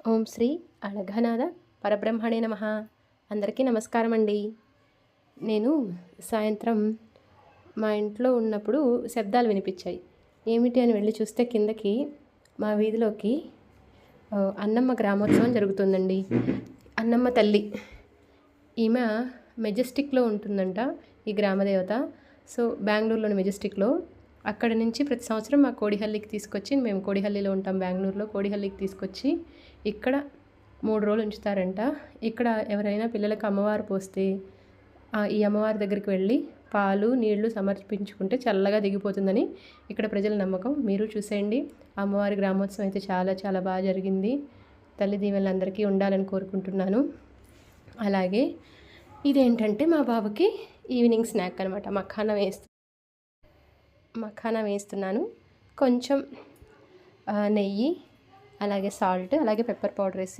ఓం శ్రీ అళఘనాథ పరబ్రహ్మణే నమః. అందరికీ నమస్కారం అండి. నేను సాయంత్రం మా ఇంట్లో ఉన్నప్పుడు శబ్దాలు వినిపించాయి. ఏమిటి అని వెళ్ళి చూస్తే కిందకి మా వీధిలోకి అన్నమ్మ గ్రామోత్సవం జరుగుతుందండి. అన్నమ్మ తల్లి ఈమె మెజెస్టిక్లో ఉంటుందంట, ఈ గ్రామదేవత. సో బెంగళూరులోని మెజెస్టిక్లో అక్కడ నుంచి ప్రతి సంవత్సరం మా కోడిహల్లికి తీసుకొచ్చి, మేము కోడిహల్లిలో ఉంటాం బెంగళూరులో, కోడిహల్లికి తీసుకొచ్చి ఇక్కడ 3 రోజులు ఉంచుతారంట. ఇక్కడ ఎవరైనా పిల్లలకు అమ్మవారు పోస్తే ఈ అమ్మవారి దగ్గరికి వెళ్ళి పాలు నీళ్లు సమర్పించుకుంటే చల్లగా దిగిపోతుందని ఇక్కడ ప్రజల నమ్మకం. మీరు చూసేయండి. అమ్మవారి గ్రామోత్సవం అయితే చాలా చాలా బాగా జరిగింది. తల్లి దీవెనలు అందరికీ ఉండాలని కోరుకుంటున్నాను. అలాగే ఇదేంటంటే మా బాబుకి ఈవినింగ్ స్నాక్ అనమాట. మఖానా వేస్తున్నాను. కొంచెం నెయ్యి, అలాగే సాల్ట్, అలాగే పెప్పర్ పౌడర్ వేసి